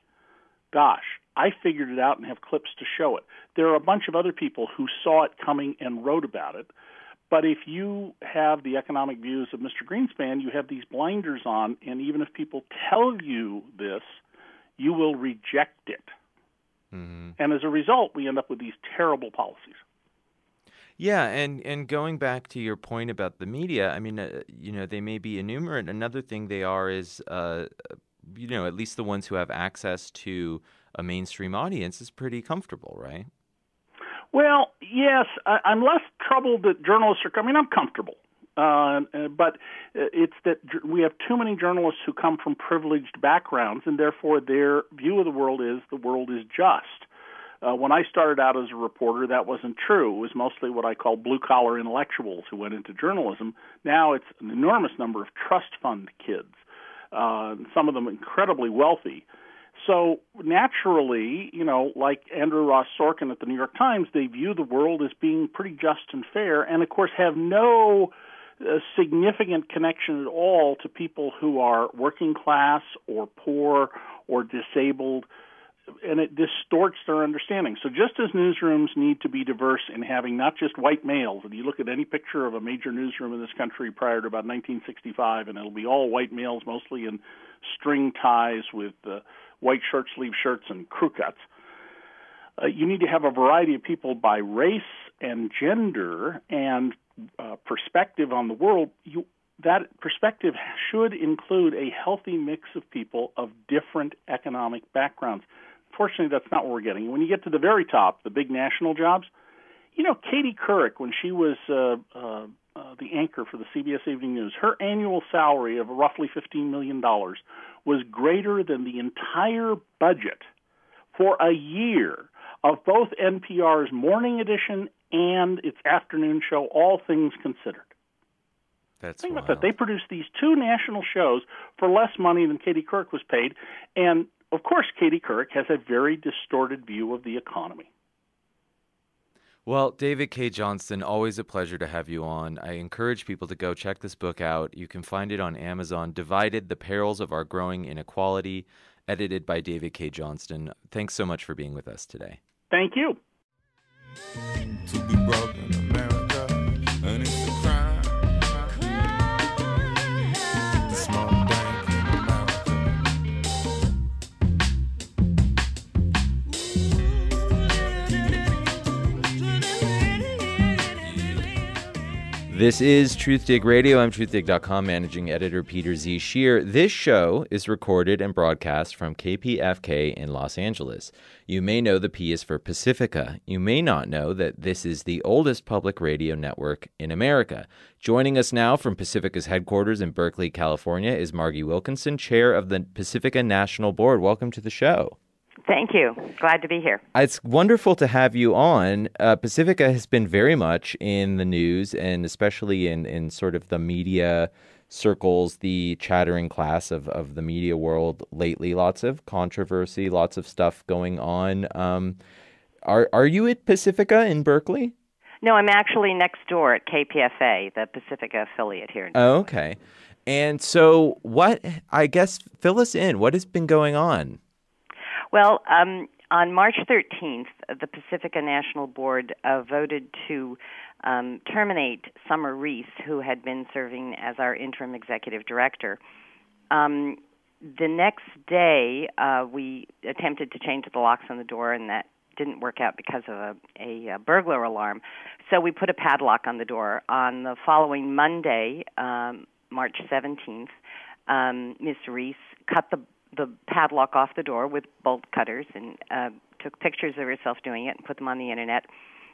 Gosh, I figured it out and have clips to show it. There are a bunch of other people who saw it coming and wrote about it. But if you have the economic views of Mr. Greenspan, you have these blinders on, and even if people tell you this, you will reject it. Mm-hmm. And as a result, we end up with these terrible policies. Yeah, and going back to your point about the media, I mean, they may be innumerate. Another thing they are is, at least the ones who have access to a mainstream audience is pretty comfortable, right? Well, yes, I'm less troubled that journalists are coming. I'm comfortable. But it's that we have too many journalists who come from privileged backgrounds, and therefore their view of the world is just. When I started out as a reporter, that wasn't true. It was mostly what I call blue-collar intellectuals who went into journalism. Now it's an enormous number of trust fund kids, some of them incredibly wealthy. So naturally, like Andrew Ross Sorkin at the New York Times, they view the world as being pretty just and fair, and of course have no significant connection at all to people who are working class or poor or disabled, and it distorts their understanding. So just as newsrooms need to be diverse in having not just white males, if you look at any picture of a major newsroom in this country prior to about 1965, and it'll be all white males, mostly in string ties with white shirt sleeve shirts and crew cuts. You need to have a variety of people by race and gender and perspective on the world. That perspective should include a healthy mix of people of different economic backgrounds. Fortunately, that's not what we're getting. When you get to the very top, the big national jobs, Katie Couric, when she was the anchor for the CBS Evening News, her annual salary of roughly $15 million was greater than the entire budget for a year of both NPR's morning edition and its afternoon show, All Things Considered. Think about that. They produced these two national shows for less money than Katie Couric was paid, and of course Katie Couric has a very distorted view of the economy. Well, David K. Johnston, always a pleasure to have you on. I encourage people to go check this book out. You can find it on Amazon, Divided: The Perils of Our Growing Inequality, edited by David K. Johnston. Thanks so much for being with us today. Thank you. To be broke in America, and it's a crime. The small bank in America. This is Truthdig Radio. I'm Truthdig.com managing editor Peter Z. Shear. This show is recorded and broadcast from KPFK in Los Angeles. You may know the P is for Pacifica. You may not know that this is the oldest public radio network in America. Joining us now from Pacifica's headquarters in Berkeley, California, is Margie Wilkinson, chair of the Pacifica National Board. Welcome to the show. Thank you. Glad to be here. It's wonderful to have you on. Pacifica has been very much in the news, and especially in sort of the media circles, the chattering class of the media world lately. Lots of controversy, lots of stuff going on. Are you at Pacifica in Berkeley? No, I'm actually next door at KPFK, the Pacifica affiliate here. Oh, okay. And so fill us in. What has been going on? Well, on March 13th, the Pacifica National Board voted to terminate Summer Reese, who had been serving as our interim executive director. The next day, we attempted to change the locks on the door, and that didn't work out because of a burglar alarm. So we put a padlock on the door. On the following Monday, March 17th, Ms. Reese cut the padlock off the door with bolt cutters and took pictures of herself doing it and put them on the internet.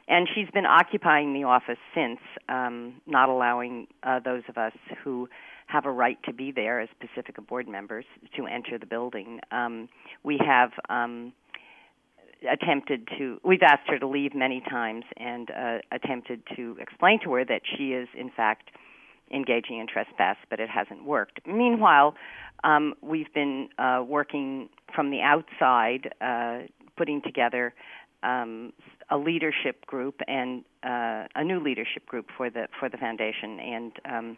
And she's been occupying the office since, not allowing those of us who have a right to be there as Pacifica board members to enter the building. We have we've asked her to leave many times and attempted to explain to her that she is, in fact, engaging in trespass, but it hasn't worked. Meanwhile, we've been working from the outside, putting together a leadership group and a new leadership group for the foundation, and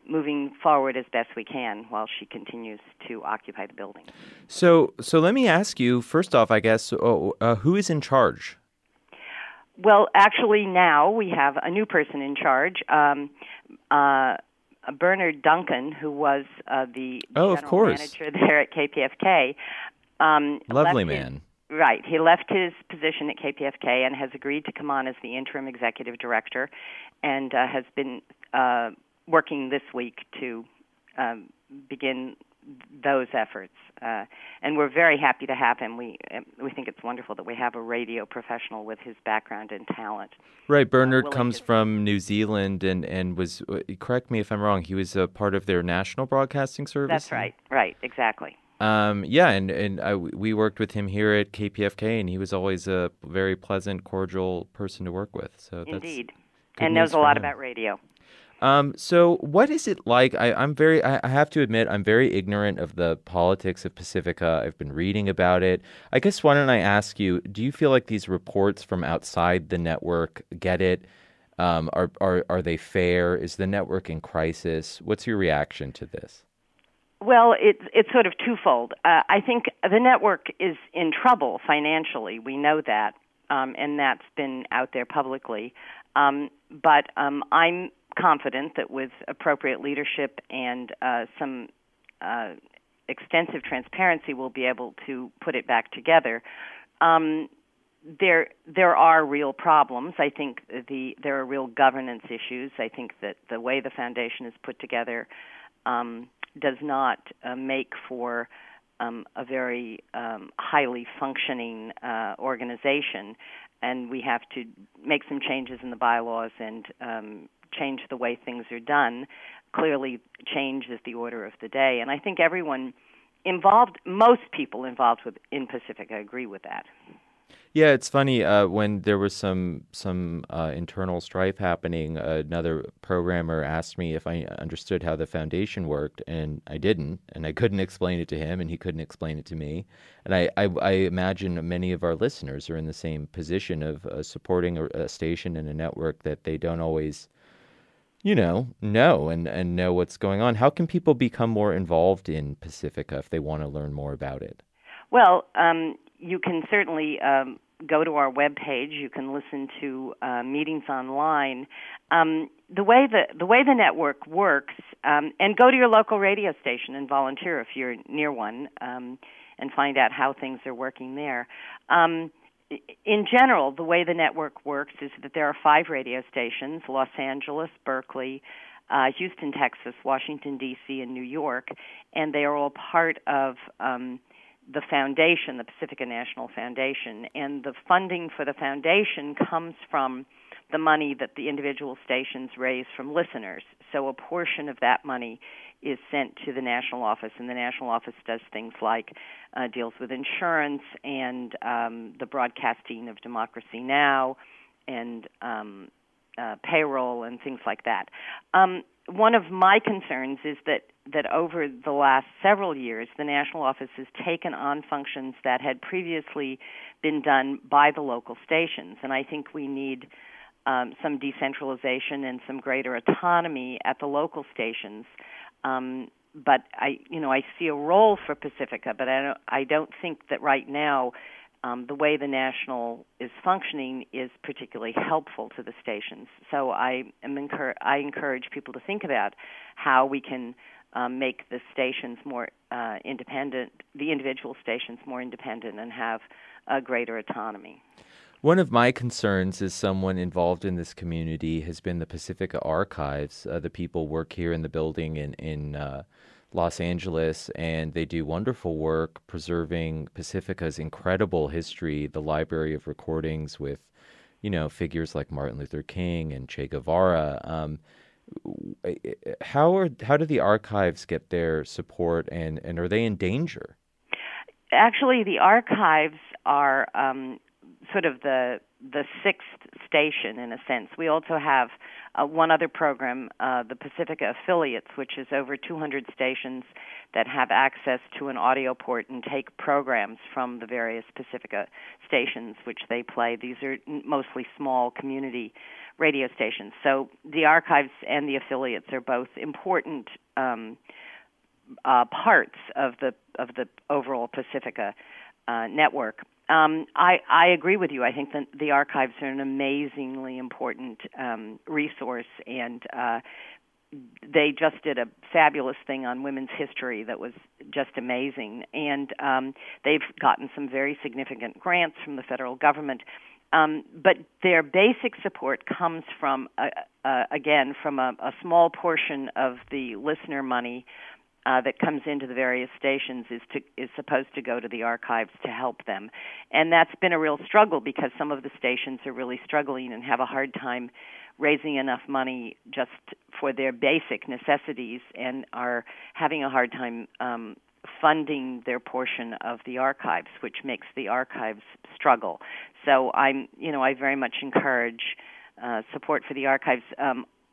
moving forward as best we can while she continues to occupy the building. So let me ask you first off, I guess, who is in charge? Well, actually, now we have a new person in charge. Bernard Duncan, who was the general manager there at KPFK. Lovely man. Right. He left his position at KPFK and has agreed to come on as the interim executive director, and has been working this week to begin those efforts. And we're very happy to have him. We think it's wonderful that we have a radio professional with his background and talent. Right. Bernard comes from New Zealand and was, correct me if I'm wrong, he was a part of their national broadcasting service? That's right. Right. Exactly. We worked with him here at KPFK, and he was always a very pleasant, cordial person to work with. So indeed. And knows a lot about radio. So what is it like? I have to admit, I'm very ignorant of the politics of Pacifica. I've been reading about it. I guess why don't I ask you, do you feel like these reports from outside the network get it? Are they fair? Is the network in crisis? What's your reaction to this? Well, it's sort of twofold. I think the network is in trouble financially. We know that, and that's been out there publicly. But I'm confident that with appropriate leadership and some extensive transparency, we'll be able to put it back together. There are real problems. I think there are real governance issues. I think that the way the foundation is put together does not make for a very highly functioning organization, and we have to make some changes in the bylaws and change the way things are done. Clearly, change is the order of the day, and I think everyone involved, most people involved in Pacifica agree with that. Yeah, it's funny. When there was some internal strife happening, another programmer asked me if I understood how the foundation worked, and I didn't, and I couldn't explain it to him, and he couldn't explain it to me. And I imagine many of our listeners are in the same position of supporting a station and a network that they don't always, know and know what's going on. How can people become more involved in Pacifica if they want to learn more about it? Well, you can certainly go to our webpage. You can listen to meetings online. The way the network works, and go to your local radio station and volunteer if you're near one, and find out how things are working there. In general, the way the network works is that there are 5 radio stations: Los Angeles, Berkeley, Houston, Texas, Washington, D.C., and New York, and they are all part of the foundation, the Pacifica National Foundation, and the funding for the foundation comes from the money that the individual stations raise from listeners. So a portion of that money is sent to the national office, and the national office does things like deals with insurance and the broadcasting of Democracy Now! And payroll and things like that. One of my concerns is that over the last several years, the national office has taken on functions that had previously been done by the local stations, and I think we need some decentralization and some greater autonomy at the local stations. But I see a role for Pacifica, but I don't think that right now the way the national is functioning is particularly helpful to the stations. So I encourage people to think about how we can make the stations more independent, the individual stations more independent, and have a greater autonomy. One of my concerns as someone involved in this community has been the Pacifica Archives. The people work here in the building in Los Angeles, and they do wonderful work preserving Pacifica's incredible history, the library of recordings with, figures like Martin Luther King and Che Guevara. How do the archives get their support, and are they in danger? Actually, the archives are sort of the sixth station in a sense. We also have one other program, the Pacifica Affiliates, which is over 200 stations that have access to an audio port and take programs from the various Pacifica stations which they play. These are mostly small community radio stations. So the archives and the affiliates are both important parts of the overall Pacifica network. I agree with you. I think that the archives are an amazingly important resource, and they just did a fabulous thing on women's history that was just amazing. And they've gotten some very significant grants from the federal government. But their basic support comes from, again, from a small portion of the listener money that comes into the various stations is supposed to go to the archives to help them. And that's been a real struggle because some of the stations are really struggling and have a hard time raising enough money just for their basic necessities and are having a hard time funding their portion of the archives, which makes the archives struggle. So I very much encourage support for the archives.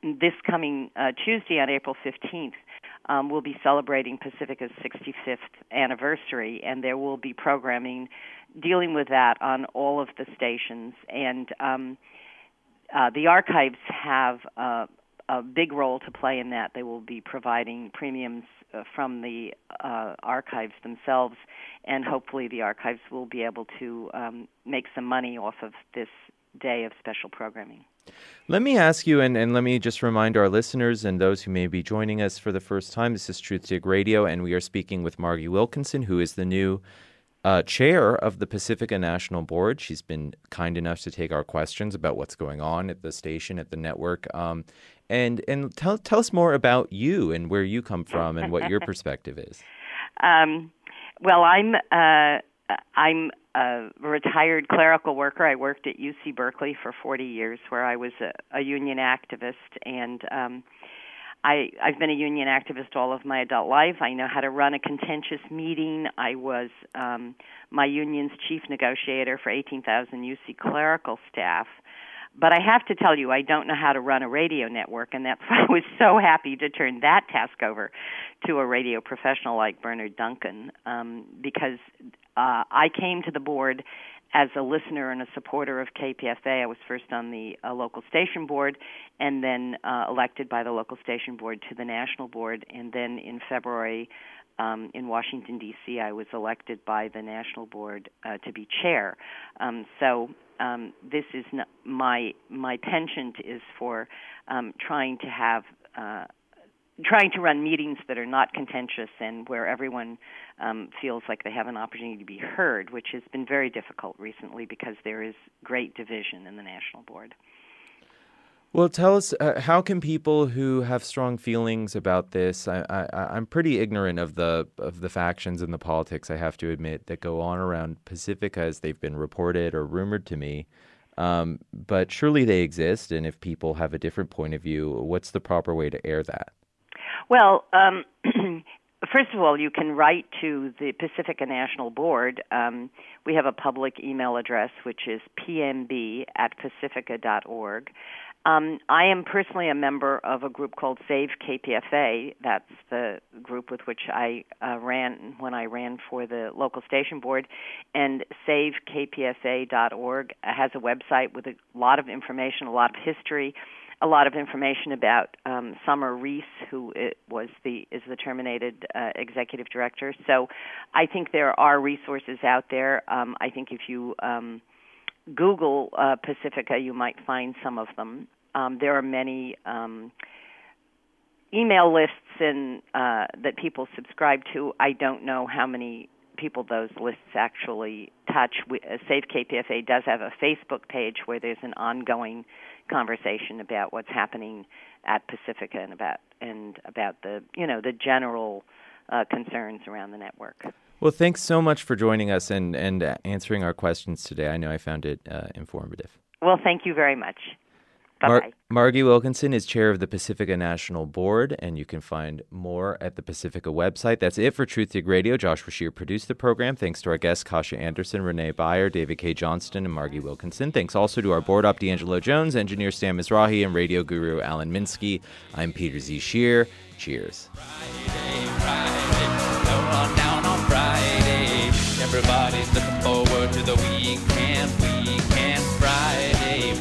This coming Tuesday on April 15th, we'll be celebrating Pacifica's 65th anniversary, and there will be programming dealing with that on all of the stations. And the archives have a big role to play in that. They will be providing premiums from the archives themselves, and hopefully the archives will be able to make some money off of this day of special programming. Let me ask you, and let me just remind our listeners and those who may be joining us for the first time, this is Truthdig Radio, and we are speaking with Margie Wilkinson, who is the new chair of the Pacifica National Board. She's been kind enough to take our questions about what's going on at the station, at the network. And tell us more about you and where you come from and what your perspective is. Well, I'm a retired clerical worker. I worked at UC Berkeley for 40 years, where I was a union activist, and I've been a union activist all of my adult life. I know how to run a contentious meeting. I was my union's chief negotiator for 18,000 UC clerical staff. But I have to tell you, I don't know how to run a radio network, and that's why I was so happy to turn that task over to a radio professional like Bernard Duncan, because I came to the board as a listener and a supporter of KPFK. I was first on the local station board, and then elected by the local station board to the national board, and then in February in Washington, D.C., I was elected by the national board to be chair. So this is my penchant is for trying to run meetings that are not contentious and where everyone feels like they have an opportunity to be heard, which has been very difficult recently because there is great division in the national board. Well, tell us, how can people who have strong feelings about this, I'm pretty ignorant of the factions and the politics, I have to admit, that go on around Pacifica as they've been reported or rumored to me. But surely they exist, and if people have a different point of view, what's the proper way to air that? Well, first of all, you can write to the Pacifica National Board. We have a public email address, which is pmb@pacifica.org. I am personally a member of a group called Save KPFK. That's the group with which I ran when I ran for the local station board. And SaveKPFK.org has a website with a lot of information, a lot of history, a lot of information about Summer Reese, who is the terminated executive director. So I think there are resources out there. I think if you Google Pacifica, you might find some of them. There are many email lists that people subscribe to. I don't know how many people those lists actually touch. Save KPFK does have a Facebook page where there's an ongoing conversation about what's happening at Pacifica and about the general concerns around the network. Well, thanks so much for joining us and answering our questions today. I know I found it informative. Well, thank you very much. Bye-bye. Margie Wilkinson is chair of the Pacifica National Board, and you can find more at the Pacifica website. That's it for Truthdig Radio. Josh Brashear produced the program. Thanks to our guests, Kasia Anderson, Renee Byer, David K. Johnston, and Margie Wilkinson. Thanks also to our board op, D'Angelo Jones, engineer Stan Mizrahi, and radio guru Alan Minsky. I'm Peter Z. Shear. Cheers. Friday, down on Friday. Everybody's looking forward to the weekend. Friday.